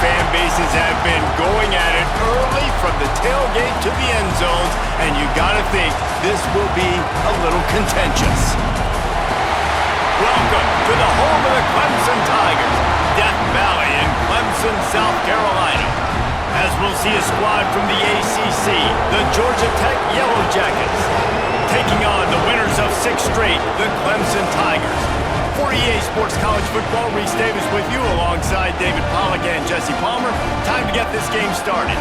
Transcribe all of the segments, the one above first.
fan bases have been going at it early from the tailgate to the end zones, and you gotta think this will be a little contentious. Welcome to the home of the Clemson Tigers, Death Valley in Clemson, South Carolina. As we'll see a squad from the ACC, the Georgia Tech Yellow Jackets, taking on the winners of 6 straight, the Clemson Tigers. For EA Sports College Football, Reese Davis with you alongside David Pollack and Jesse Palmer. Time to get this game started.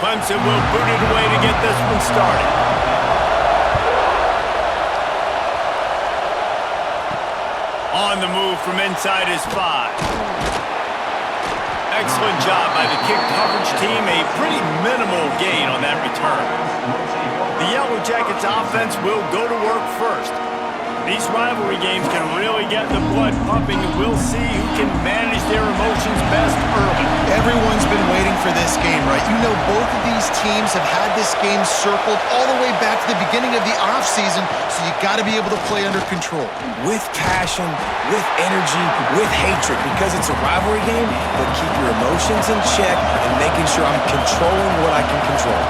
Clemson will boot it away to get this one started. On the move from inside his 5. Excellent job by the kick coverage team. A pretty minimal gain on that return. The Yellow Jackets offense will go to work first. These rivalry games can really get the blood pumping, and we'll see who can manage their emotions best early. Everyone's been waiting for this game, right? You know, both of these teams have had this game circled all the way back to the beginning of the offseason, so you got to be able to play under control. With passion, with energy, with hatred, because it's a rivalry game, but keep your emotions in check and making sure I'm controlling what I can control.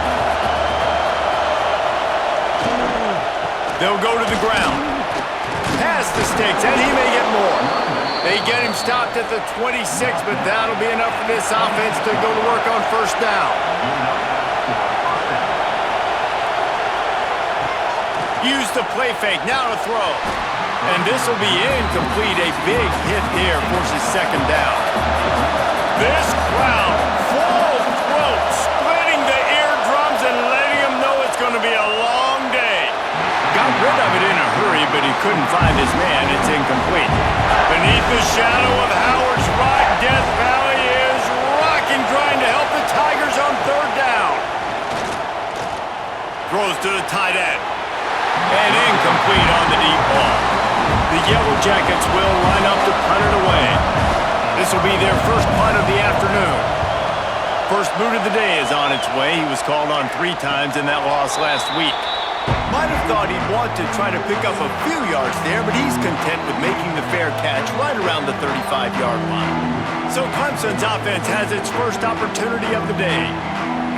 They'll go to the ground. Past the sticks, and he may get more. They get him stopped at the 26, but that'll be enough for this offense to go to work on first down. Use the play fake, now to throw. And this will be incomplete. A big hit here forces second down. This crowd, full throat, splitting the eardrums and letting them know it's going to be a long day. Got rid of it in a hurry, but he couldn't find his man. It's incomplete. Beneath the shadow of Howard's Rock, Death Valley is rocking, trying to help the Tigers on third down. Throws to the tight end. And incomplete on the deep ball. The Yellow Jackets will line up to punt it away. This will be their first punt of the afternoon. First boot of the day is on its way. He was called on 3 times in that loss last week. Might have thought he'd want to try to pick up a few yards there, but he's content with making the fair catch right around the 35-yard line. So Clemson's offense has its first opportunity of the day.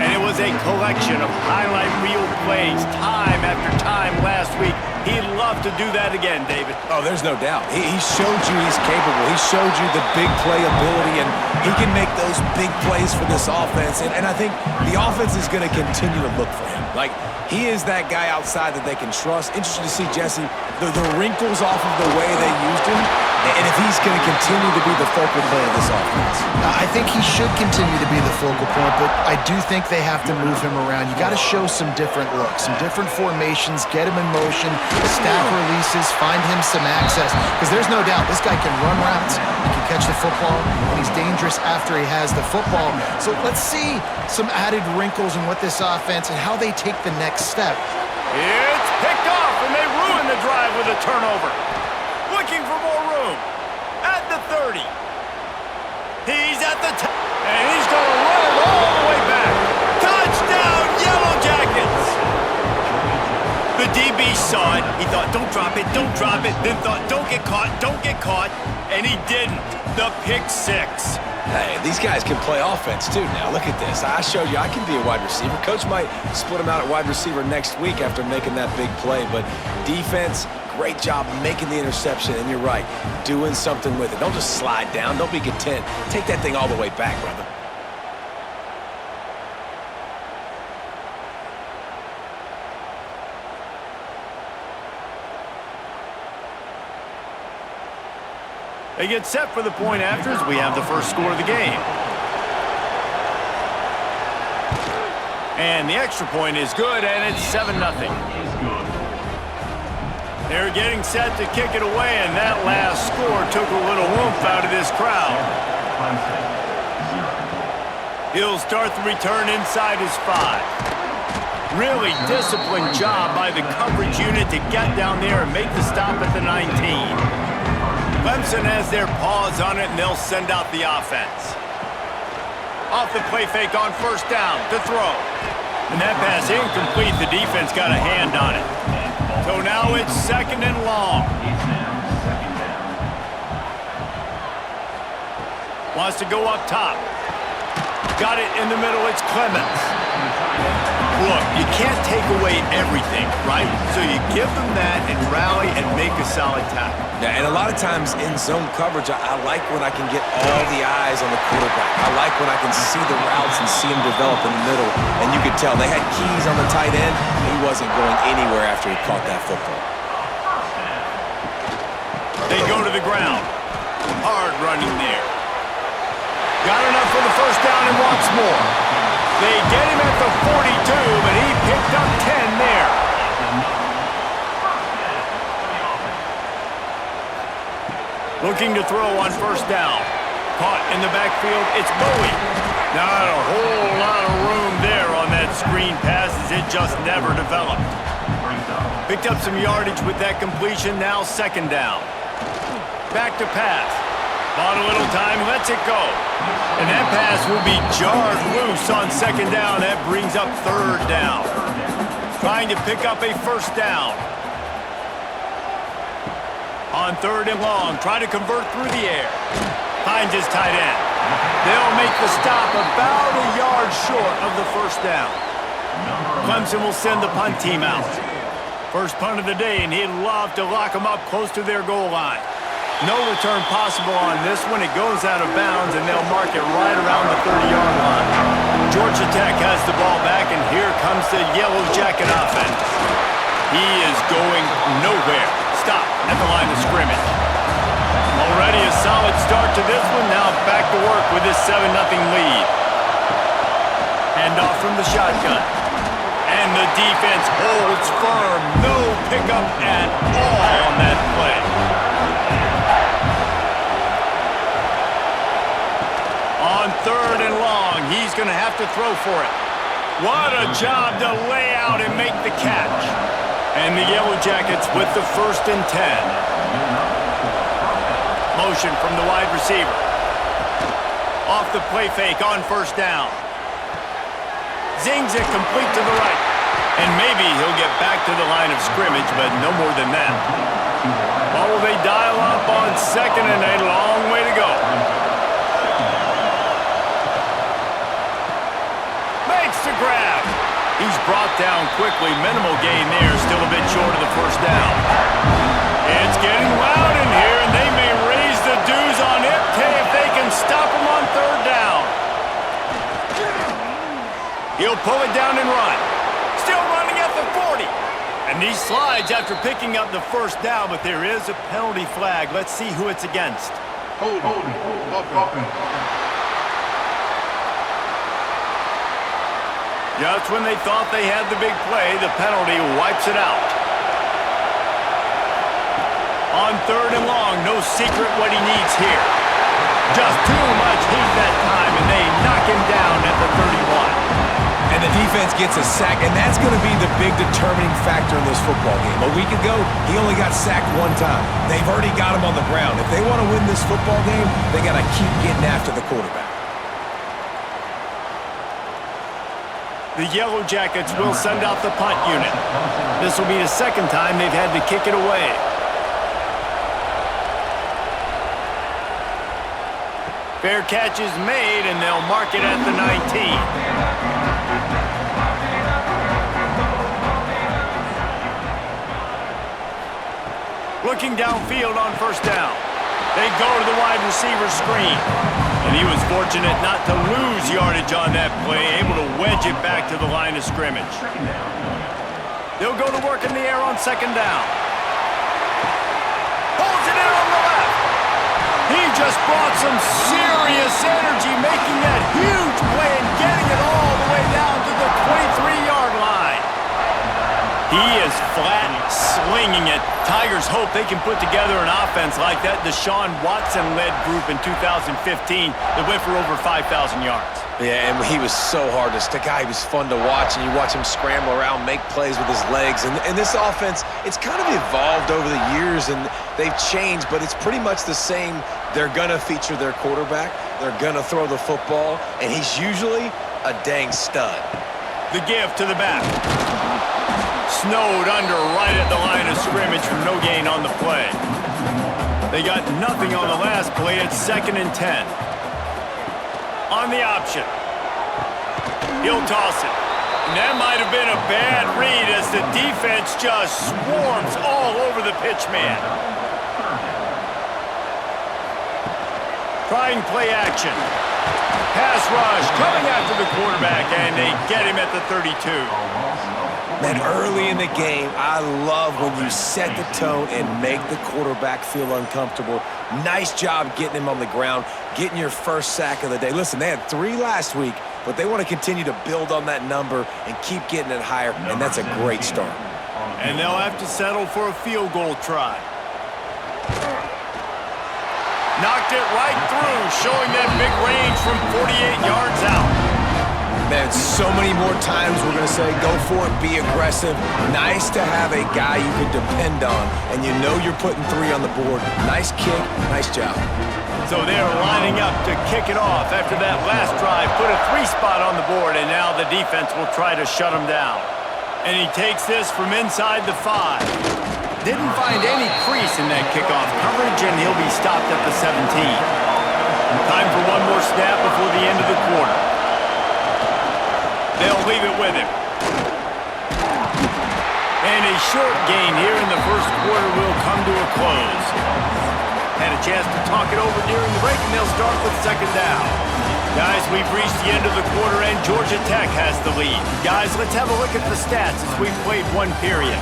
And it was a collection of highlight reel plays time after time last week. He'd love to do that again, David. Oh, there's no doubt. He showed you he's capable. He showed you the big play ability, and he can make those big plays for this offense. And I think the offense is going to continue to look for him. Like, he is that guy outside that they can trust. Interesting to see, Jesse, the wrinkles off of the way they used him, and if he's going to continue to be the focal point of this offense. I think he should continue to be the focal point, but I do think they have to move him around. You got to show some different looks, some different formations, get him in motion, stack releases, find him some access, because there's no doubt this guy can run routes, he can catch the football, and he's dangerous after he has the football. So let's see some added wrinkles in what this offense and how they take the next step. It's picked off, and they ruin the drive with a turnover. Looking for more room. At the 30. He's at the 10. And he's going to run it all the way back. Touchdown, Yellow Jackets! The DB saw it. He thought, don't drop it, don't drop it. Then thought, don't get caught. And he didn't. The pick 6. Hey, these guys can play offense too now. Look at this. I showed you I can be a wide receiver. Coach might split him out at wide receiver next week after making that big play. But defense, great job making the interception. And you're right, doing something with it. Don't just slide down. Don't be content. Take that thing all the way back, brother. They get set for the point after as we have the first score of the game. And the extra point is good, and it's 7-0. They're getting set to kick it away, and that last score took a little oomph out of this crowd. He'll start the return inside his 5. Really disciplined job by the coverage unit to get down there and make the stop at the 19. Clemson has their paws on it, and they'll send out the offense. Off the play fake on first down to throw. And that pass incomplete. The defense got a hand on it. So now it's 2nd and long. Wants to go up top. Got it in the middle. It's Clemens. Look, you can't take away everything, right? So you give them that and rally and make a solid tackle. Yeah, and a lot of times in zone coverage, I like when I can get all the eyes on the quarterback. I like when I can see the routes and see him develop in the middle. And you could tell they had keys on the tight end. He wasn't going anywhere after he caught that football. They go to the ground. Hard running there. Got enough for the first down and wants more. They get him at the 42, but he picked up 10 there. Looking to throw on first down. Caught in the backfield, it's Bowie. Not a whole lot of room there on that screen pass as it just never developed. Picked up some yardage with that completion, now 2nd down. Back to pass. Bought a little time, lets it go. And that pass will be jarred loose on 2nd down. That brings up 3rd down. Trying to pick up a first down. On 3rd and long, try to convert through the air. Finds his tight end. They'll make the stop about a yard short of the first down. Clemson will send the punt team out. First punt of the day, and he'd love to lock them up close to their goal line. No return possible on this one. It goes out of bounds, and they'll mark it right around the 30-yard line. Georgia Tech has the ball back, and here comes the Yellow Jacket offense. He is going nowhere. Stop at the line of scrimmage. Already a solid start to this one. Now back to work with this 7-0 lead. Hand off from the shotgun. And the defense holds firm. No pickup at all on that play. On 3rd and long, he's going to have to throw for it. What a job to lay out and make the catch. And the Yellow Jackets with the 1st and 10. Motion from the wide receiver. Off the play fake on first down. Zings it complete to the right. And maybe he'll get back to the line of scrimmage, but no more than that. Or will they dial up on 2nd and a long way to go? Makes the grab. He's brought down quickly. Minimal gain there. Still a bit short of the first down. It's getting loud in here, and they may raise the dues on it if they can stop him on 3rd down. He'll pull it down and run. Still running at the 40. And he slides after picking up the first down, but there is a penalty flag. Let's see who it's against. Hold, offense. Just when they thought they had the big play, the penalty wipes it out. On 3rd and long, no secret what he needs here. Just too much heat that time, and they knock him down at the 31. And the defense gets a sack, and that's going to be the big determining factor in this football game. A week ago, he only got sacked 1 time. They've already got him on the ground. If they want to win this football game, they got to keep getting after the quarterback. The Yellow Jackets will send out the punt unit. This will be the 2nd time they've had to kick it away. Fair catch is made, and they'll mark it at the 19. Looking downfield on first down. They go to the wide receiver screen. And he was fortunate not to lose yardage on that play, able to wedge it back to the line of scrimmage. They'll go to work in the air on 2nd down. Holds it in on the left. He just brought some serious energy, making that huge play and getting it all the way down to the 23-yard line. He is flat slinging it. Tigers hope they can put together an offense like that Deshaun Watson-led group in 2015 that went for over 5,000 yards. Yeah, and he was so hard to stick out. He was fun to watch, and you watch him scramble around, make plays with his legs. And this offense, it's kind of evolved over the years, and they've changed, but it's pretty much the same. They're going to feature their quarterback. They're going to throw the football, and he's usually a dang stud. The give to the back. Snowed under right at the line of scrimmage for no gain on the play. They got nothing on the last play. It's 2nd and 10. On the option. He'll toss it. And that might have been a bad read as the defense just swarms all over the pitch man. Trying play action. Pass rush coming after the quarterback, and they get him at the 32. Man, early in the game, I love when you set the tone and make the quarterback feel uncomfortable. Nice job getting him on the ground, getting your first sack of the day. Listen, they had 3 last week, but they want to continue to build on that number and keep getting it higher, and that's a great start. And they'll have to settle for a field goal try. Knocked it right through, showing that big range from 48 yards out. Man, so many more times we're going to say, go for it, be aggressive. Nice to have a guy you can depend on, and you know you're putting 3 on the board. Nice kick, nice job. So they're lining up to kick it off after that last drive. Put a 3 spot on the board, and now the defense will try to shut him down. And he takes this from inside the 5. Didn't find any crease in that kickoff coverage, and he'll be stopped at the 17. Time for one more snap before the end of the quarter. They'll leave it with him. And a short gain here in the first quarter will come to a close. Had a chance to talk it over during the break, and they'll start with 2nd down. Guys, we've reached the end of the quarter, and Georgia Tech has the lead. Guys, let's have a look at the stats as we've played 1 period.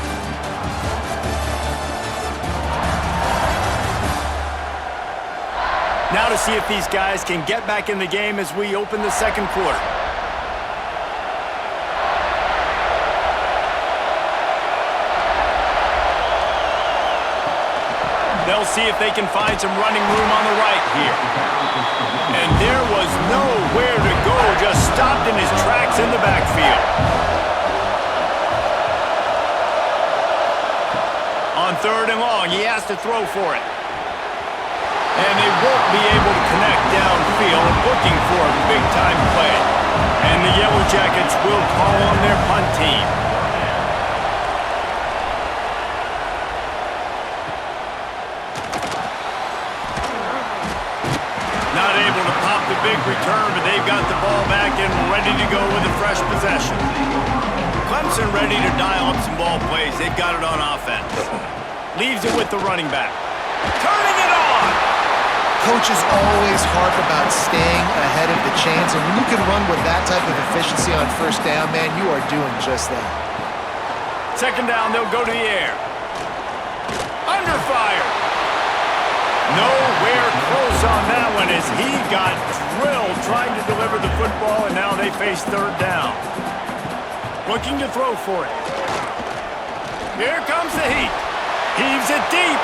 Now to see if these guys can get back in the game as we open the 2nd quarter. They'll see if they can find some running room on the right here. And there was nowhere to go, just stopped in his tracks in the backfield. On 3rd and long, he has to throw for it. And they won't be able to connect downfield, looking for a big-time play. And the Yellow Jackets will call on their punt team. Not able to pop the big return, but they've got the ball back and ready to go with a fresh possession. Clemson ready to dial up some ball plays. They've got it on offense. Leaves it with the running back. Turning it on! Coaches always harp about staying ahead of the chains, and when you can run with that type of efficiency on 1st down, man, you are doing just that. 2nd down, they'll go to the air. Under fire! Nowhere close on that one as he got drilled trying to deliver the football, and now they face 3rd down. Looking to throw for it. Here comes the heat. Heaves it deep.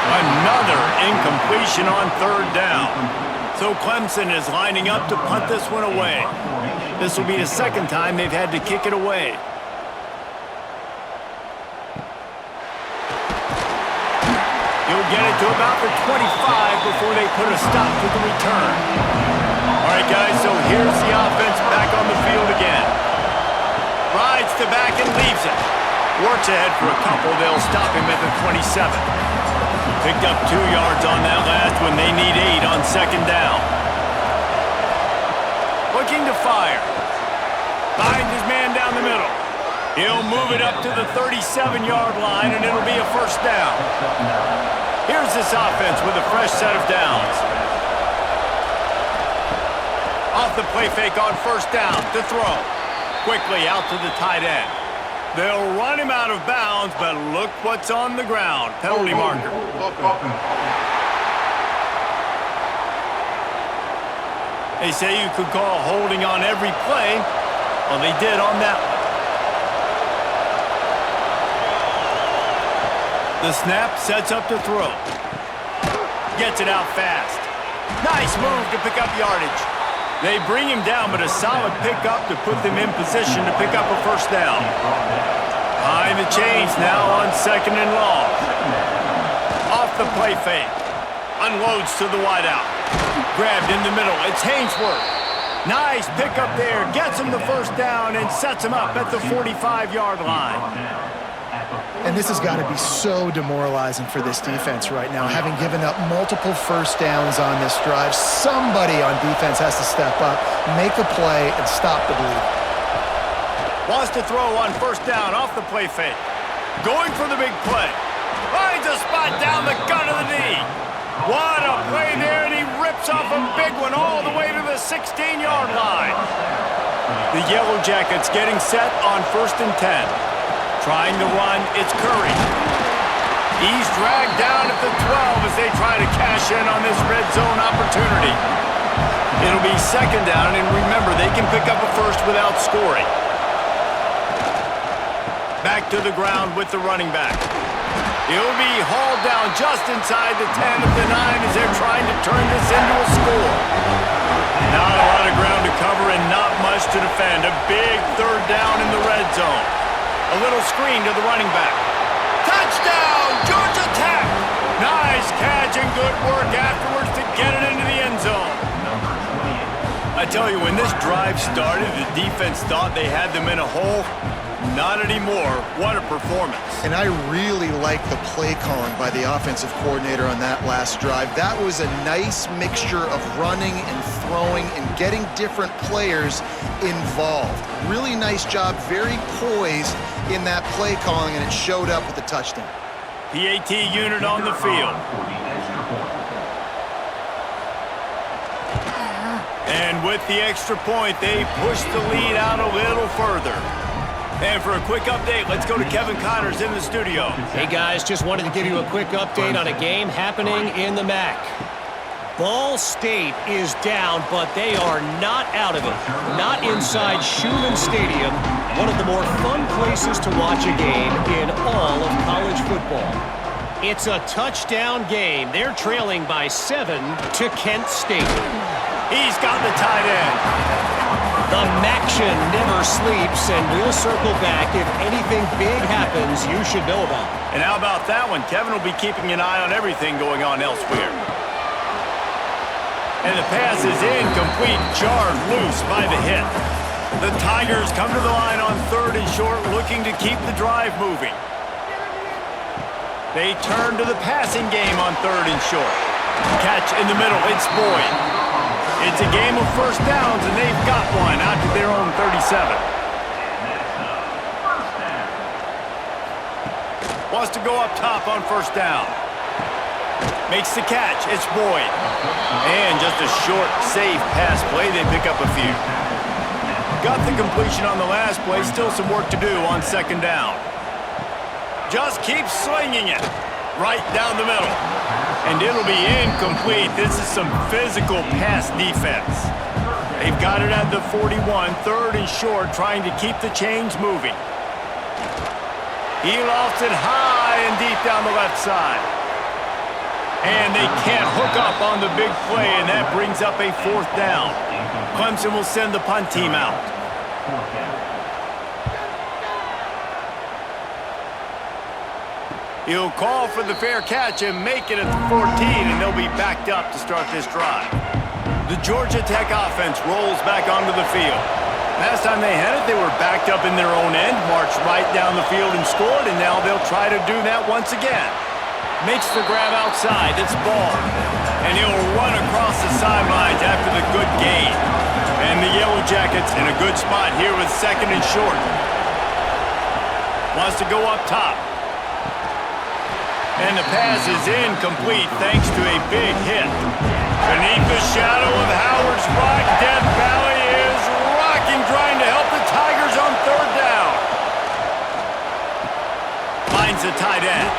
Another incompletion on 3rd down. So Clemson is lining up to punt this one away. This will be the 2nd time they've had to kick it away. He'll get it to about the 25 before they put a stop to the return. All right, guys, so here's the offense back on the field again. Rides to back and leaves it. Works ahead for a couple. They'll stop him at the 27. Picked up 2 yards on that last one. They need 8 on 2nd down. Looking to fire. Finds his man down the middle. He'll move it up to the 37-yard line, and it'll be a 1st down. Here's this offense with a fresh set of downs. Off the play fake on 1st down to throw. Quickly out to the tight end. They'll run him out of bounds, but look what's on the ground. Penalty marker. They say you could call holding on every play. Well, they did on that one. The snap sets up to throw. Gets it out fast. Nice move to pick up yardage. They bring him down, but a solid pickup to put them in position to pick up a first down. Behind the chains now on 2nd and long. Off the play fake. Unloads to the wideout. Grabbed in the middle. It's Hainsworth. Nice pickup there. Gets him the first down and sets him up at the 45-yard line. And this has got to be so demoralizing for this defense right now, having given up multiple first downs on this drive. Somebody on defense has to step up, make a play, and stop the bleed. Wants to throw on first down off the play fake. Going for the big play. Finds a spot down the gut of the knee. What a play there, and he rips off a big one all the way to the 16-yard line. The Yellow Jackets getting set on 1st and 10. Trying to run, it's Curry. He's dragged down at the 12 as they try to cash in on this red zone opportunity. It'll be 2nd down, and remember, they can pick up a first without scoring. Back to the ground with the running back. He'll be hauled down just inside the 10 of the 9 as they're trying to turn this into a score. Not a lot of ground to cover and not much to defend. A big 3rd down in the red zone. A little screen to the running back. Touchdown, Georgia Tech! Nice catch and good work afterwards to get it into the end zone. I tell you, when this drive started, the defense thought they had them in a hole. Not anymore. What a performance. And I really like the play calling by the offensive coordinator on that last drive. That was a nice mixture of running and throwing and getting different players involved. Really nice job, very poised in that play calling, and it showed up with the touchdown. PAT unit on the field. And with the extra point, they push the lead out a little further. And for a quick update, let's go to Kevin Connors in the studio. Hey guys, just wanted to give you a quick update on a game happening in the MAC. Ball State is down, but they are not out of it. Not inside Schumann Stadium, one of the more fun places to watch a game in all of college football. It's a touchdown game. They're trailing by 7 to Kent State. He's got the tight end. The Maction never sleeps, and we'll circle back if anything big happens you should know about. And how about that one? Kevin will be keeping an eye on everything going on elsewhere. And the pass is incomplete, jarred loose by the hit. The Tigers come to the line on 3rd and short, looking to keep the drive moving. They turn to the passing game on 3rd and short. Catch in the middle, it's Boyd. It's a game of first downs, and they've got one out to their own 37. Wants to go up top on first down. Makes the catch. It's Boyd. And just a short, safe pass play. They pick up a few. Got the completion on the last play. Still some work to do on 2nd down. Just keep slinging it. Right down the middle. And it'll be incomplete. This is some physical pass defense. They've got it at the 41, 3rd and short, trying to keep the chains moving. He lofts it high and deep down the left side. And they can't hook up on the big play, and that brings up a 4th down. Clemson will send the punt team out. He'll call for the fair catch and make it at the 14, and they'll be backed up to start this drive. The Georgia Tech offense rolls back onto the field. Last time they had it, they were backed up in their own end, marched right down the field and scored, and now they'll try to do that once again. Makes the grab outside. It's Ball. And he'll run across the sidelines after the good gain. And the Yellow Jackets in a good spot here with 2nd and short. Wants to go up top. And the pass is incomplete thanks to a big hit. Beneath the shadow of Howard's Rock, Death Valley is rocking, trying to help the Tigers on 3rd down. Finds the tight end.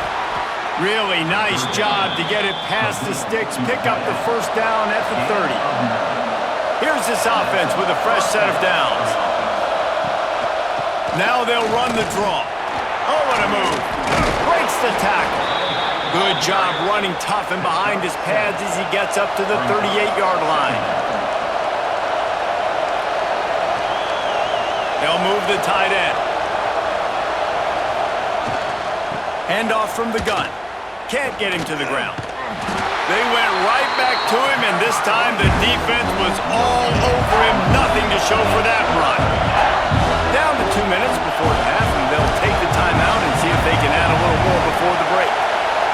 Really nice job to get it past the sticks, pick up the first down at the 30. Here's this offense with a fresh set of downs. Now they'll run the draw. Oh, what a move. Breaks makes the tackle. Good job running tough and behind his pads as he gets up to the 38-yard line. They'll move the tight end. Handoff from the gun. Can't get him to the ground. They went right back to him, and this time the defense was all over him. Nothing to show for that run. Down to 2 minutes before the half, and they'll take the timeout and see if they can add a little more before the break.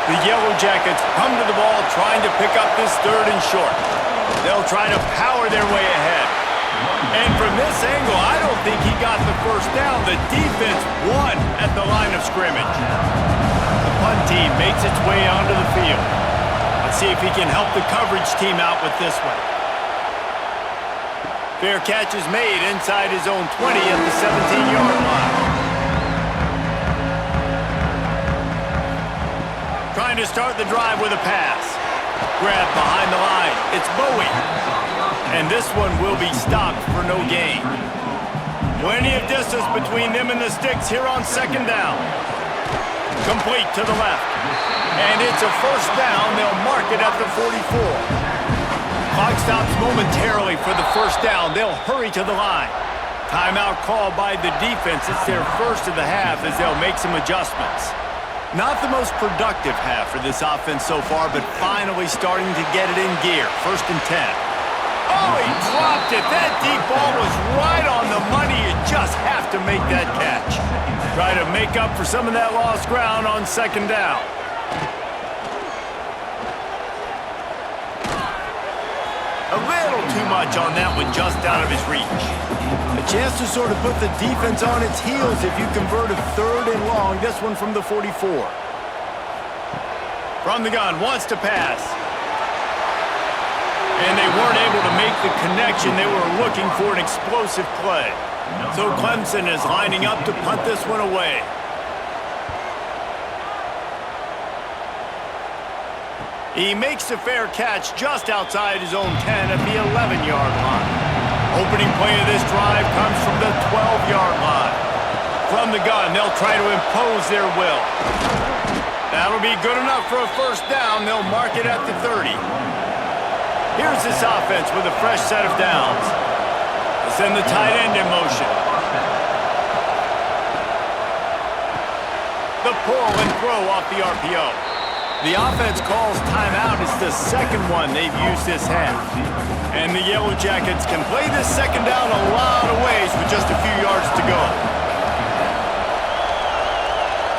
The Yellow Jackets come to the ball trying to pick up this 3rd and short. They'll try to power their way ahead. And from this angle, I don't think he got the first down. The defense won at the line of scrimmage. The punt team makes its way onto the field. Let's see if he can help the coverage team out with this one. Fair catch is made inside his own 20 at the 17-yard line. Trying to start the drive with a pass. Grab behind the line. It's Bowie. And this one will be stopped for no gain. Plenty of distance between them and the sticks here on 2nd down. Complete to the left. And it's a first down. They'll mark it at the 44. Clock stops momentarily for the first down. They'll hurry to the line. Timeout called by the defense. It's their first of the half as they'll make some adjustments. Not the most productive half for this offense so far, but finally starting to get it in gear. 1st and 10. Oh, he dropped it. That deep ball was right on the money. You just have to make that catch. Try to make up for some of that lost ground on 2nd down. A little too much on that one, just out of his reach. A chance to sort of put the defense on its heels if you convert a 3rd and long. This one from the 44. From the gun, wants to pass. And they weren't able to make the connection. They were looking for an explosive play. So Clemson is lining up to punt this one away. He makes a fair catch just outside his own 10 at the 11-yard line. Opening play of this drive comes from the 12-yard line. From the gun, they'll try to impose their will. That'll be good enough for a first down. They'll mark it at the 30. Here's this offense with a fresh set of downs. They send the tight end in motion. The pull and throw off the RPO. The offense calls timeout. It's the 2nd one they've used this half. And the Yellow Jackets can play this 2nd down a lot of ways with just a few yards to go.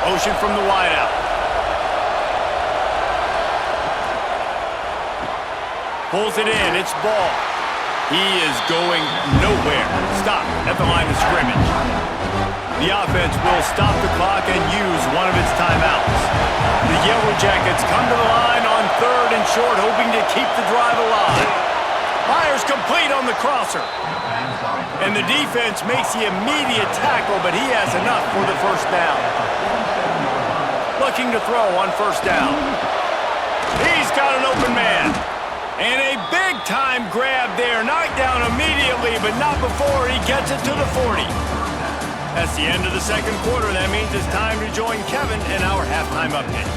Motion from the wideout. Pulls it in. It's ball. He is going nowhere. Stop at the line of scrimmage. The offense will stop the clock and use one of its timeouts. The Yellow Jackets come to the line on 3rd and short, hoping to keep the drive alive. Fires complete on the crosser. And the defense makes the immediate tackle, but he has enough for the first down. Looking to throw on 1st down. He's got an open man. And a big-time grab there. Knocked down immediately, but not before he gets it to the 40. That's the end of the 2nd quarter. That means it's time to join Kevin in our halftime update.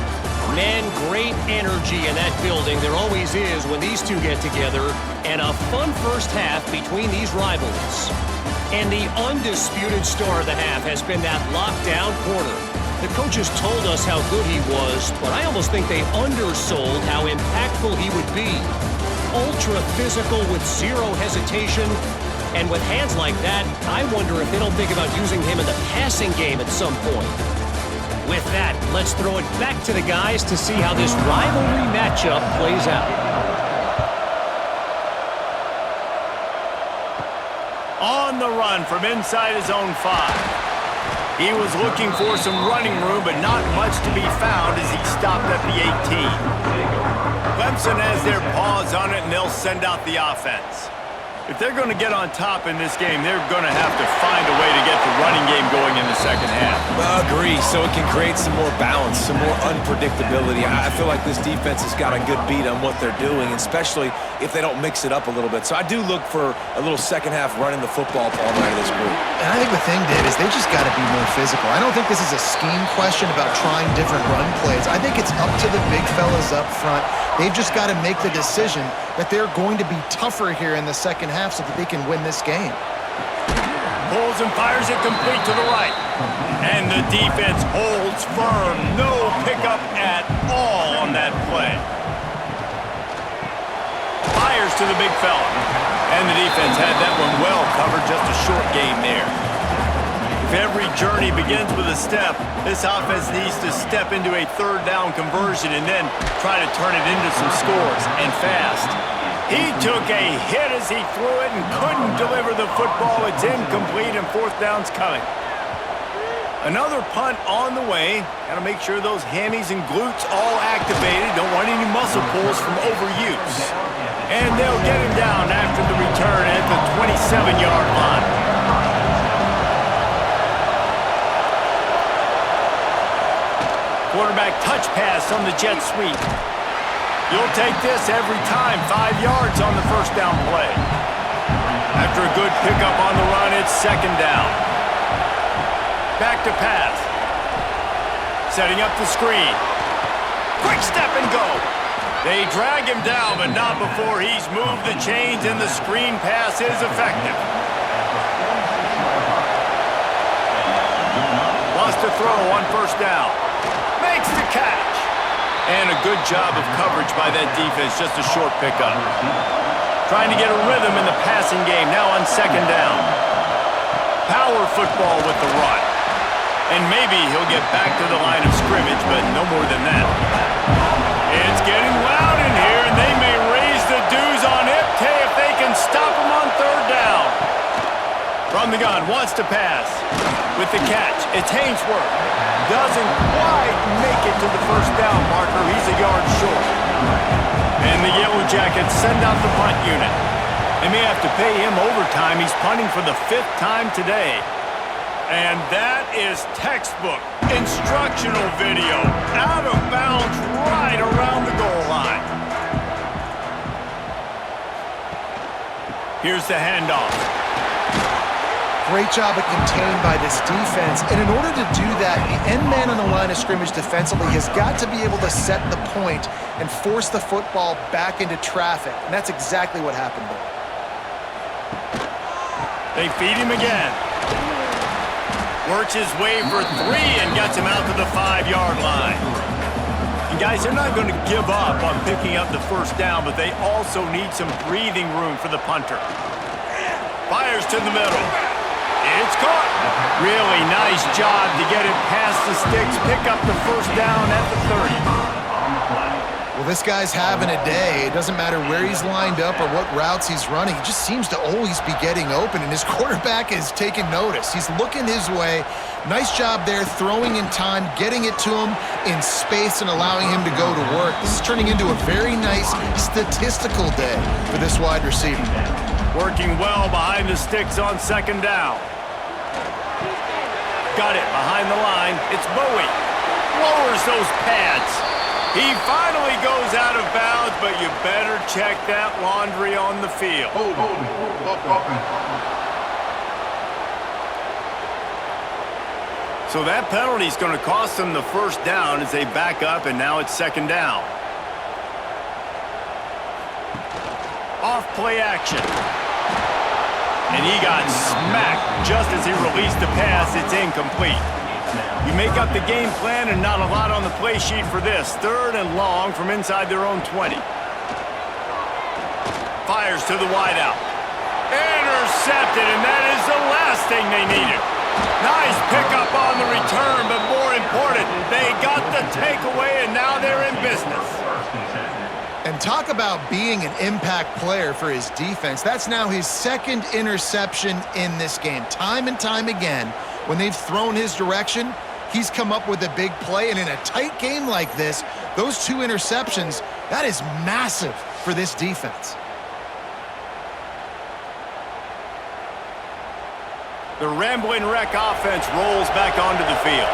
Man, great energy in that building. There always is when these two get together. And a fun first half between these rivals. And the undisputed star of the half has been that lockdown corner. The coaches told us how good he was, but I almost think they undersold how impactful he would be. Ultra physical with zero hesitation. And with hands like that, I wonder if they don't think about using him in the passing game at some point. With that, let's throw it back to the guys to see how this rivalry matchup plays out. On the run from inside his own 5. He was looking for some running room, but not much to be found as he stopped at the 18. Clemson has their paws on it, and they'll send out the offense. If they're going to get on top in this game, they're going to have to find a way to get the running game going in the second half. Agree, so it can create some more balance, some more unpredictability. I feel like this defense has got a good beat on what they're doing, especially if they don't mix it up a little bit. So I do look for a little second half running the football all night of this group. And I think the thing, Dave, is they just got to be more physical. I don't think this is a scheme question about trying different run plays. I think it's up to the big fellas up front. They've just got to make the decision that they're going to be tougher here in the second half so that they can win this game. Pulls and fires it complete to the right. And the defense holds firm. No pickup at all on that play. Fires to the big fella. And the defense had that one well covered. Just a short game there. If every journey begins with a step, this offense needs to step into a third down conversion and then try to turn it into some scores, and fast. He took a hit as he threw it and couldn't deliver the football. It's incomplete and fourth down's coming. Another punt on the way. Got to make sure those hammies and glutes all activated. Don't want any muscle pulls from overuse. And they'll get him down after the return at the 27-yard line. Quarterback touch pass on the jet sweep. You'll take this every time. 5 yards on the first down play. After a good pickup on the run, it's second down. Back to pass. Setting up the screen. Quick step and go. They drag him down, but not before he's moved the chains and the screen pass is effective. Lost a throw on first down. Makes the catch. And a good job of coverage by that defense. Just a short pickup. Trying to get a rhythm in the passing game. Now on second down. Power football with the run. And maybe he'll get back to the line of scrimmage, but no more than that. It's getting loud in here, and they may raise the dues on Ipte if they can stop him on third down. From the gun, wants to pass. With the catch, it's Hainsworth. Doesn't quite make it to the first down marker. He's a yard short. And the Yellow Jackets send out the punt unit. They may have to pay him overtime. He's punting for the 5th time today. And that is textbook instructional video. Out of bounds right around the goal line. Here's the handoff. Great job at contained by this defense. And in order to do that, the end man on the line of scrimmage defensively has got to be able to set the point and force the football back into traffic. And that's exactly what happened there. They feed him again. Works his way for 3 and gets him out to the 5-yard line. And guys, they're not going to give up on picking up the first down, but they also need some breathing room for the punter. Fires to the middle. It's caught. Really nice job to get it past the sticks, pick up the first down at the 30. Well, this guy's having a day. It doesn't matter where he's lined up or what routes he's running. He just seems to always be getting open, and his quarterback is taking notice. He's looking his way. Nice job there, throwing in time, getting it to him in space and allowing him to go to work. This is turning into a very nice statistical day for this wide receiver. Working well behind the sticks on second down. Got it behind the line. It's Bowie. Lowers those pads. He finally goes out of bounds, but you better check that laundry on the field. Hold, offense. So that penalty is going to cost them the first down as they back up, and now it's second down. Off play action. And he got smacked just as he released the pass. It's incomplete. You make up the game plan and not a lot on the play sheet for this. Third and long from inside their own 20. Fires to the wideout. Intercepted, and that is the last thing they needed. Nice pickup on the return, but more important, they got the takeaway, and now they're in business. And talk about being an impact player for his defense. That's now his 2nd interception in this game. Time and time again, when they've thrown his direction, he's come up with a big play. And in a tight game like this, those 2 interceptions, that is massive for this defense. The Rambling Wreck offense rolls back onto the field.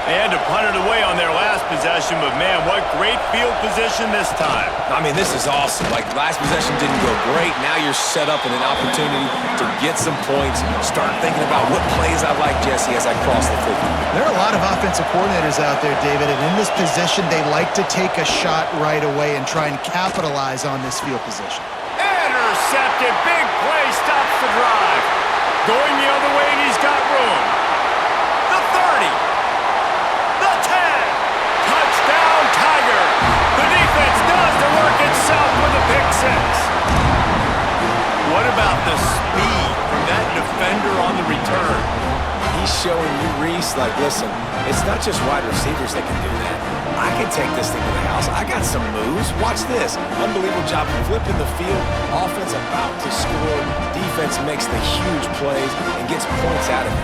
They had to punt it away on their last possession, but man, what great field position this time. I mean, this is awesome. Like, last possession didn't go great. Now you're set up in an opportunity to get some points. Start thinking about what plays I like, Jesse, as I cross the 50. There are a lot of offensive coordinators out there, David, and in this position, they like to take a shot right away and try and capitalize on this field position. Intercepted. Big play stops the drive. Going the other way, and he's got room. The 30. The 10. Touchdown, Tiger. The defense does the work itself with a pick six. What about the speed from that defender on the return? He's showing you, Reese, like, listen, it's not just wide receivers that can do that. I can take this thing to the house. I got some moves. Watch this. Unbelievable job flipping the field. Offense about to score. Defense makes the huge plays and gets points out of it.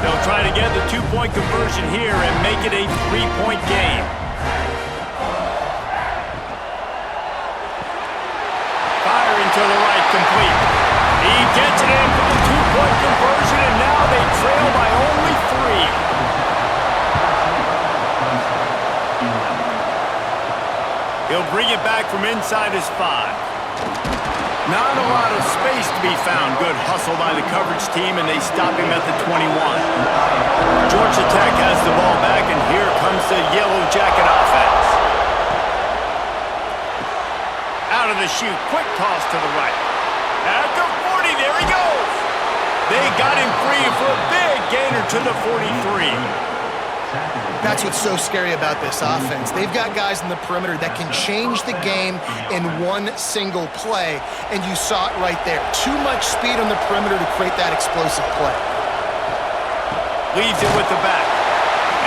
They'll try to get the two-point conversion here and make it a three-point game. Firing to the right, complete. He gets it in for the two-point conversion, and now they trail by only 3. He'll bring it back from inside his 5. Not a lot of space to be found. Good hustle by the coverage team, and they stop him at the 21. Georgia Tech has the ball back, and here comes the Yellow Jacket offense. Out of the chute, quick toss to the right. At the 40, there he goes. They got him free for a big gainer to the 43. That's what's so scary about this offense. They've got guys in the perimeter that can change the game in one single play, and you saw it right there. Too much speed on the perimeter to create that explosive play. Leaves it with the back.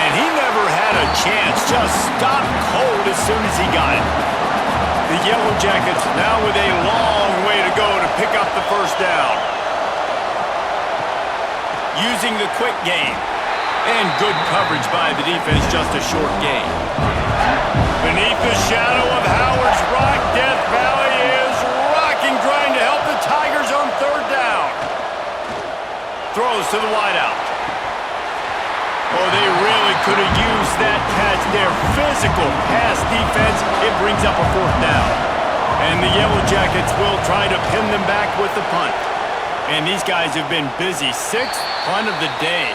And he never had a chance. Just stopped cold as soon as he got it. The Yellow Jackets now with a long way to go to pick up the first down. Using the quick game. And good coverage by the defense, just a short gain. Beneath the shadow of Howard's Rock, Death Valley is rocking, trying to help the Tigers on third down. Throws to the wideout. Oh, they really could have used that catch there. Physical pass defense, it brings up a fourth down. And the Yellow Jackets will try to pin them back with the punt. And these guys have been busy. 6th punt of the day.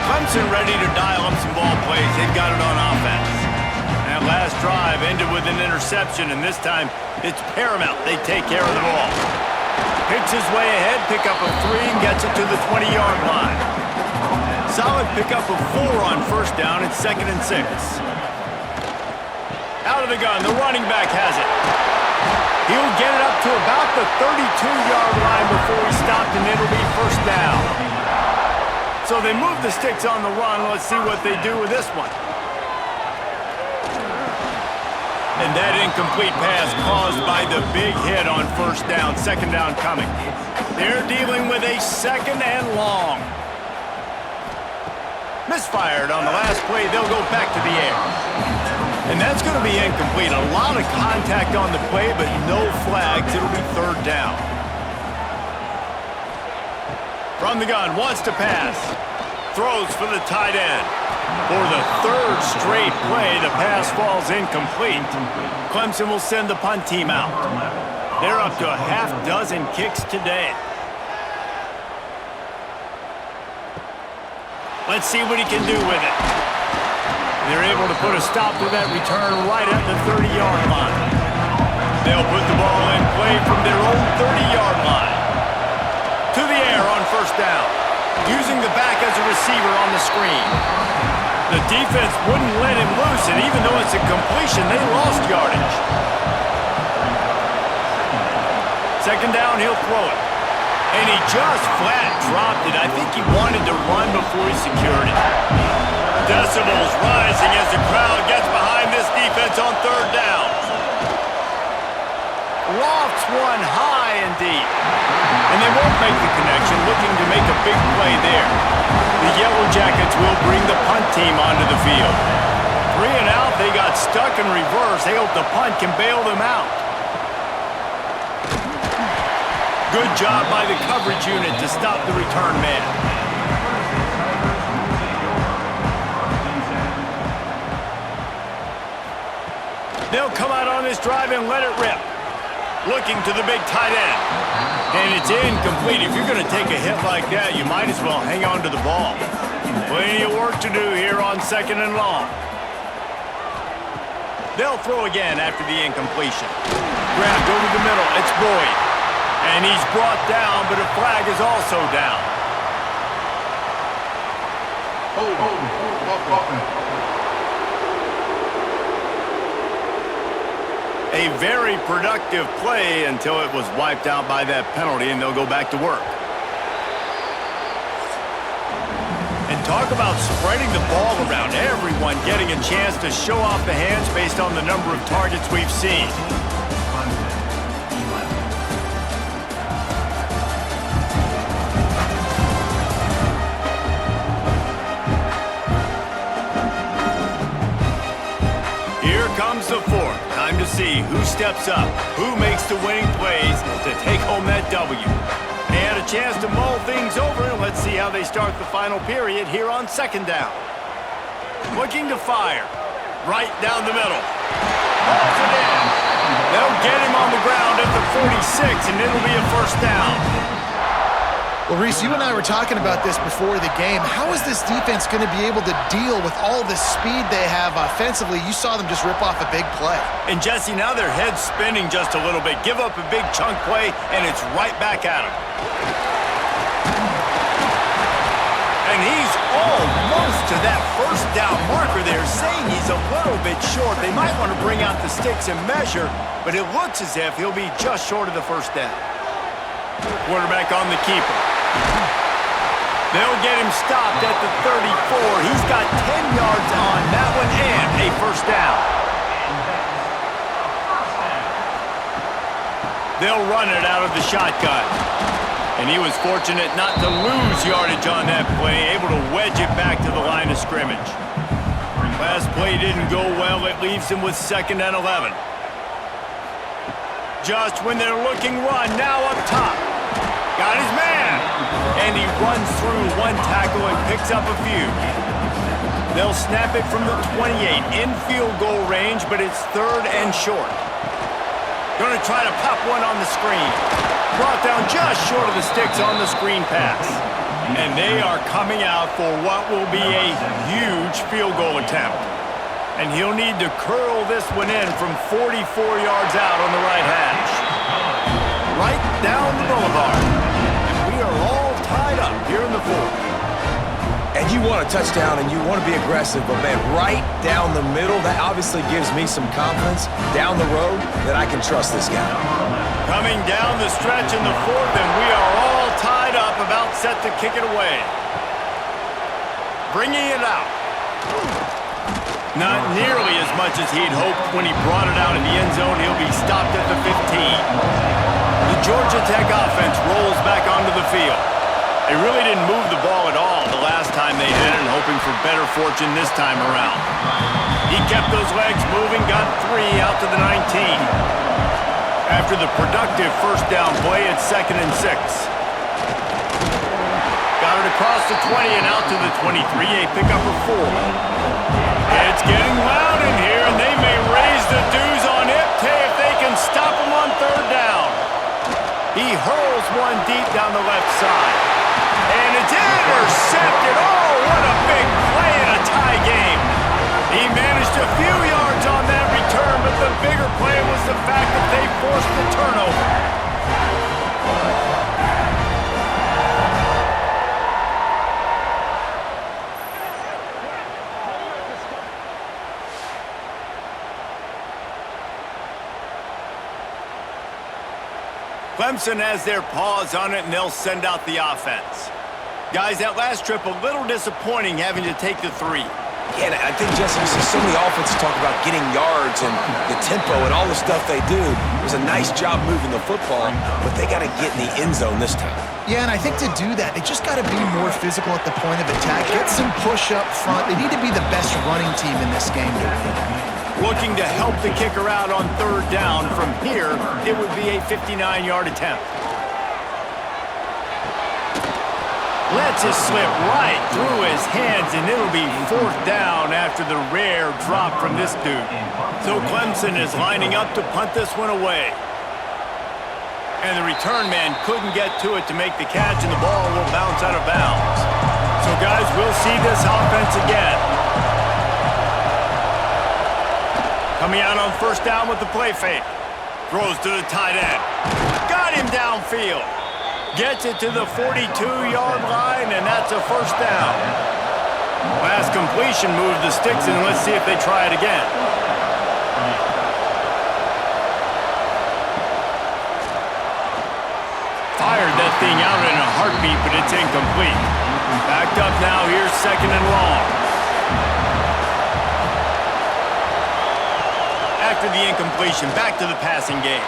Clemson ready to dial up some ball plays. They've got it on offense. That last drive ended with an interception, and this time it's paramount. They take care of the ball. Picks his way ahead, pick up a 3, and gets it to the 20-yard line. Solid pickup of 4 on first down. It's 2nd and 6. Out of the gun, the running back has it. He'll get it up to about the 32-yard line before he stopped, and it'll be first down. So they move the sticks on the run. Let's see what they do with this one. And that incomplete pass caused by the big hit on first down. 2nd down coming. They're dealing with a 2nd and long. Misfired on the last play. They'll go back to the air. And that's going to be incomplete. A lot of contact on the play, but no flags. It'll be 3rd down. From the gun, wants to pass. Throws for the tight end. For the 3rd straight play, the pass falls incomplete. Clemson will send the punt team out. They're up to a half-dozen kicks today. Let's see what he can do with it. They're able to put a stop to that return right at the 30-yard line. They'll put the ball in play from their own 30-yard line. To the air on first down, using the back as a receiver on the screen. The defense wouldn't let him loose, and even though it's a completion, they lost yardage. 2nd down, he'll throw it. And he just flat dropped it. I think he wanted to run before he secured it. Decibels rising as the crowd gets behind this defense on 3rd down. Lofts one high and deep. And they won't make the connection, looking to make a big play there. The The Yellow Jackets will bring the punt team onto the field. 3 and out, they got stuck in reverse. They hope the punt can bail them out. Good job by the coverage unit to stop the return man. They'll come out on this drive and let it rip. Looking to the big tight end. And it's incomplete. If you're going to take a hit like that, you might as well hang on to the ball. Plenty of work to do here on 2nd and long. They'll throw again after the incompletion. Grabbed over the middle. It's Boyd. And he's brought down, but a flag is also down. A very productive play until it was wiped out by that penalty, and they'll go back to work. And talk about spreading the ball around. Everyone getting a chance to show off the hands based on the number of targets we've seen. Here comes the fourth. Time to see who steps up, who makes the winning plays to take home that W. They had a chance to mull things over, and let's see how they start the final period here on 2nd down. Looking to fire. Right down the middle. Balls it in. They'll get him on the ground at the 46, and it'll be a 1st down. Well, Reese, you and I were talking about this before the game. How is this defense going to be able to deal with all the speed they have offensively? You saw them just rip off a big play. And Jesse, now their head's spinning just a little bit. Give up a big chunk play, and it's right back at them. And he's almost to that 1st down marker there, saying he's a little bit short. They might want to bring out the sticks and measure, but it looks as if he'll be just short of the 1st down. Quarterback on the keeper. They'll get him stopped at the 34. He's got 10 yards on that one and a 1st down. They'll run it out of the shotgun. And he was fortunate not to lose yardage on that play, able to wedge it back to the line of scrimmage. Last play didn't go well. It leaves him with 2nd and 11. Just when they're looking run, now up top. Got his man. And he runs through one tackle and picks up a few. They'll snap it from the 28 in field goal range, but it's 3rd and short. Going to try to pop one on the screen. Brought down just short of the sticks on the screen pass. And they are coming out for what will be a huge field goal attempt. And he'll need to curl this one in from 44 yards out on the right hash. Right down the boulevard. And we are all tied up here in the 4th. And you want a touchdown and you want to be aggressive, but man, right down the middle, that obviously gives me some confidence down the road that I can trust this guy. Coming down the stretch in the 4th, and we are all tied up, about set to kick it away. Bringing it out. Not nearly as much as he'd hoped when he brought it out in the end zone. He'll be stopped at the 15. The Georgia Tech offense rolls back onto the field. They really didn't move the ball at all the last time they had it, hoping for better fortune this time around. He kept those legs moving, got 3 out to the 19. After the productive 1st down play, it's 2nd and 6. Got it across the 20 and out to the 23, a pickup of 4. It's getting loud in here, and they may raise the dues on Ipte if they can stop him on 3rd down. He hurls one deep down the left side. And it's intercepted. Oh, what a big play in a tie game. He managed a few yards on that return, but the bigger play was the fact that they forced the turnover. Clemson has their paws on it, and they'll send out the offense. Guys, that last trip, a little disappointing having to take the 3. Yeah, and I think, Jesse, you see so many offenses talk about getting yards and the tempo and all the stuff they do. It was a nice job moving the football, but they got to get in the end zone this time. Yeah, and I think to do that, they just got to be more physical at the point of attack. Get some push up front. They need to be the best running team in this game to win. Looking to help the kicker out on third down. From here, it would be a 59-yard attempt. Lets it slip right through his hands, and it'll be fourth down after the rare drop from this dude. So Clemson is lining up to punt this one away. And the return man couldn't get to it to make the catch, and the ball will bounce out of bounds. So, guys, we'll see this offense again. Coming out on first down with the play fake. Throws to the tight end. Got him downfield. Gets it to the 42-yard line, and that's a first down. Last completion moved the sticks, and let's see if they try it again. Fired that thing out in a heartbeat, but it's incomplete. Backed up now, here's second and long. After the incompletion, back to the passing game.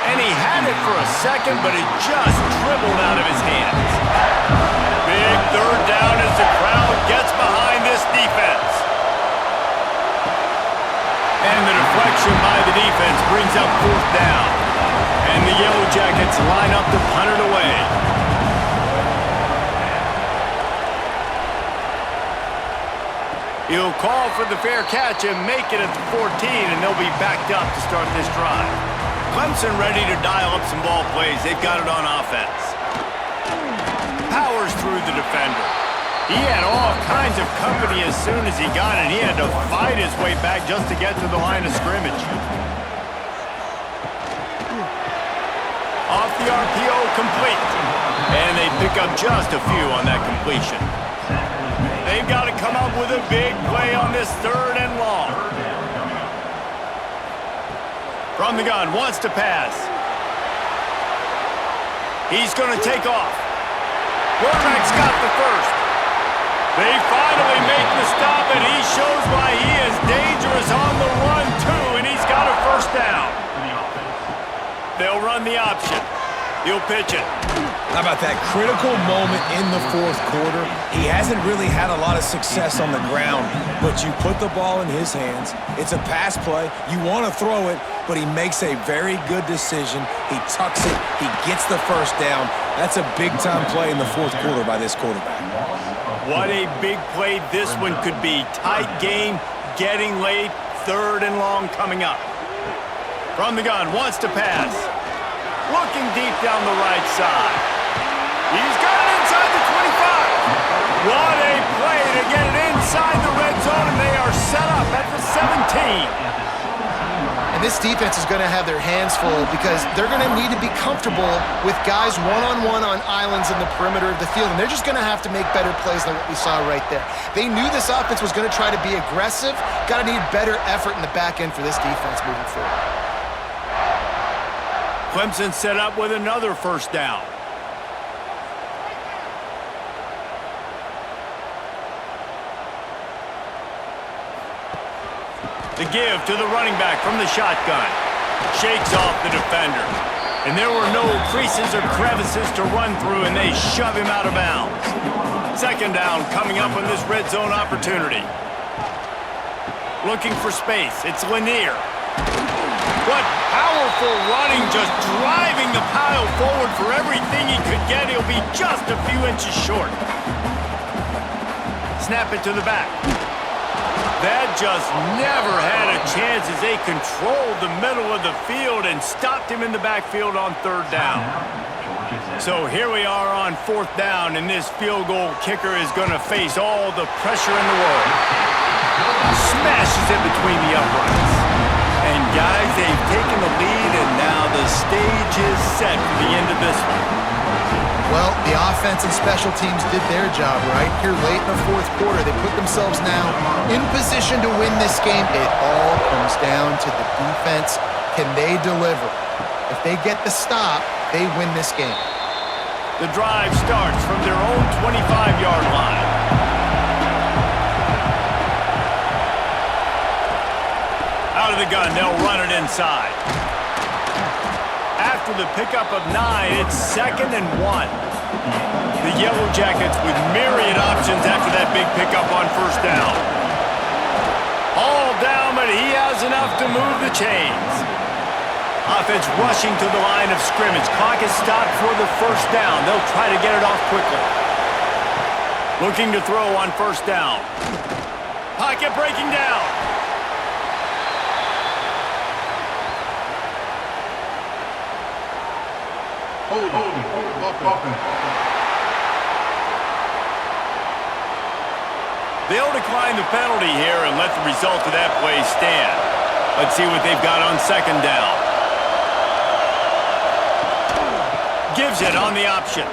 And he had it for a second, but it just dribbled out of his hands. Big third down as the crowd gets behind this defense. And the deflection by the defense brings up fourth down. And the Yellow Jackets line up to punt it away. He'll call for the fair catch and make it at the 14, and they'll be backed up to start this drive. Clemson ready to dial up some ball plays. They've got it on offense. Powers through the defender. He had all kinds of company as soon as he got it. He had to fight his way back just to get to the line of scrimmage. Off the RPO, complete. And they pick up just a few on that completion. They've got to come up with a big play on this third and long. From the gun, wants to pass. He's going to take off. Quarterback's got the first. They finally make the stop, and he shows why he is dangerous on the run, too, and he's got a first down. They'll run the option. He'll pitch it. How about that critical moment in the fourth quarter? He hasn't really had a lot of success on the ground, but you put the ball in his hands. It's a pass play. You want to throw it, but he makes a very good decision. He tucks it. He gets the first down. That's a big-time play in the fourth quarter by this quarterback. What a big play this one could be. Tight game, getting late, third and long coming up. From the gun, wants to pass. Looking deep down the right side. He's got it inside the 25. What a play to get it inside the red zone, and they are set up at the 17. And this defense is going to have their hands full because they're going to need to be comfortable with guys one-on-one on islands in the perimeter of the field, and they're just going to have to make better plays than what we saw right there. They knew this offense was going to try to be aggressive. Got to need better effort in the back end for this defense moving forward. Clemson set up with another first down. The give to the running back from the shotgun. Shakes off the defender. And there were no creases or crevices to run through, and they shove him out of bounds. Second down coming up on this red zone opportunity. Looking for space. It's Lanier. What powerful running, just driving the pile forward for everything he could get. He'll be just a few inches short. Snap it to the back. That just never had a chance as they controlled the middle of the field and stopped him in the backfield on third down. So here we are on fourth down, and this field goal kicker is going to face all the pressure in the world. Smashes it between the uprights. And guys, they've taken the lead, and now the stage is set for the end of this one. Well, the offense and special teams did their job, right? Here late in the fourth quarter, they put themselves now in position to win this game. It all comes down to the defense. Can they deliver? If they get the stop, they win this game. The drive starts from their own 25-yard line. Out of the gun, they'll run it inside. After the pickup of 9, it's 2nd and 1. The Yellow Jackets with myriad options after that big pickup on first down. All down, but he has enough to move the chains. Offense rushing to the line of scrimmage. Clock is stopped for the first down. They'll try to get it off quickly. Looking to throw on first down. Pocket breaking down. They'll decline the penalty here and let the result of that play stand. Let's see what they've got on second down. Gives it on the option.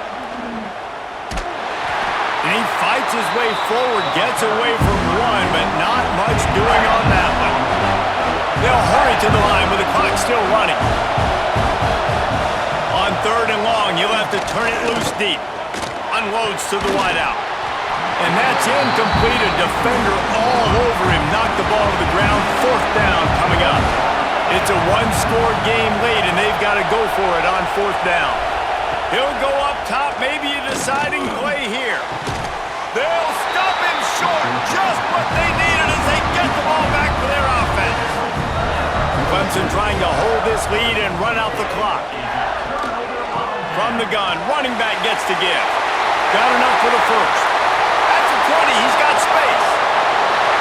And he fights his way forward, gets away from one, but not much doing on that one. They'll hurry to the line with the clock still running. On third and long, you'll have to turn it loose deep. Unloads to the wideout. And that's incomplete. A defender all over him. Knocked the ball to the ground. Fourth down coming up. It's a one-score game late, and they've got to go for it on fourth down. He'll go up top, maybe a deciding play here. They'll stop him short. Just what they needed as they get the ball back for their offense. Clemson trying to hold this lead and run out the clock. From the gun, running back gets to give. Got enough for the first. At the 20, he's got space.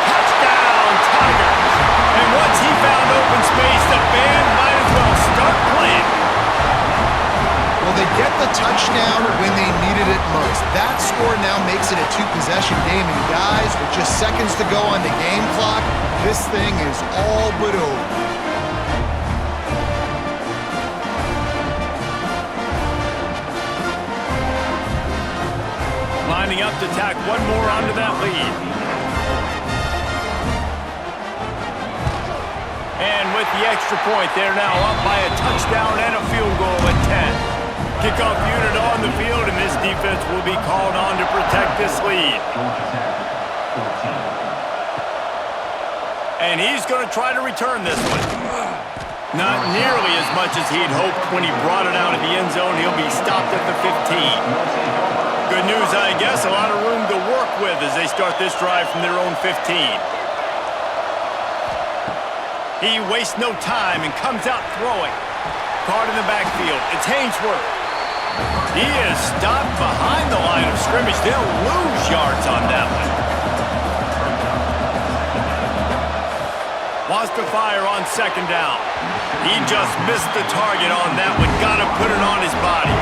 Touchdown, Tigers. And once he found open space, the band might as well start playing. Well, they get the touchdown when they needed it most. That score now makes it a two-possession game. And guys, with just seconds to go on the game clock, this thing is all but over. Lining up to tack one more onto that lead. And with the extra point, they're now up by a touchdown and a field goal at 10. Kickoff unit on the field, and this defense will be called on to protect this lead. And he's going to try to return this one. Not nearly as much as he'd hoped when he brought it out of the end zone. He'll be stopped at the 15. Good news, I guess. A lot of room to work with as they start this drive from their own 15. He wastes no time and comes out throwing. Caught in the backfield. It's Hainsworth. He is stopped behind the line of scrimmage. They'll lose yards on that one. Wants to fire on second down. He just missed the target on that one. Got to put it on his body.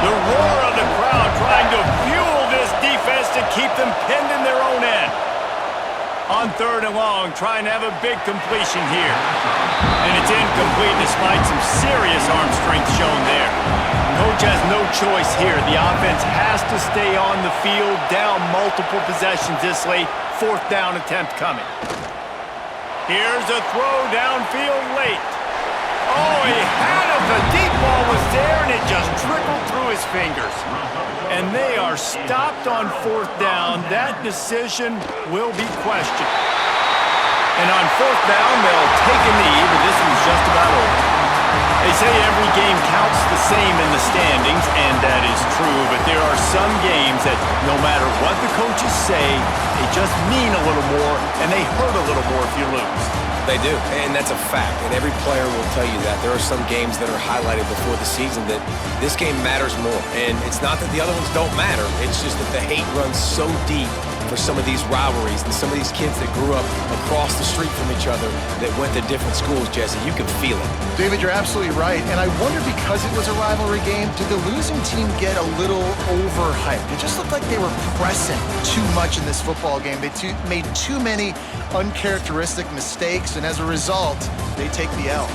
The roar of the crowd trying to fuel this defense to keep them pinned in their own end. On third and long, trying to have a big completion here. And it's incomplete despite some serious arm strength shown there. Coach has no choice here. The offense has to stay on the field, down multiple possessions this late. Fourth down attempt coming. Here's a throw downfield late. Oh, he had it. The deep ball was there, and it just trickled through his fingers. And they are stopped on fourth down. That decision will be questioned. And on fourth down, they'll take a knee, but this one's just about over. They say every game counts the same in the standings, and that is true, but there are some games that no matter what the coaches say, they just mean a little more, and they hurt a little more if you lose. They do, and that's a fact, and every player will tell you that. There are some games that are highlighted before the season that this game matters more, and it's not that the other ones don't matter. It's just that the hate runs so deep for some of these rivalries and some of these kids that grew up across the street from each other that went to different schools, Jesse. You can feel it. David, you're absolutely right, and I wonder because it was a rivalry game, did the losing team get a little overhyped? It just looked like they were pressing too much in this football game. They made too many uncharacteristic mistakes, and as a result, they take the L.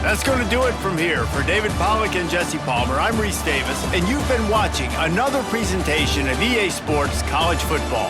That's going to do it from here. For David Pollack and Jesse Palmer, I'm Reese Davis, and you've been watching another presentation of EA Sports College Football.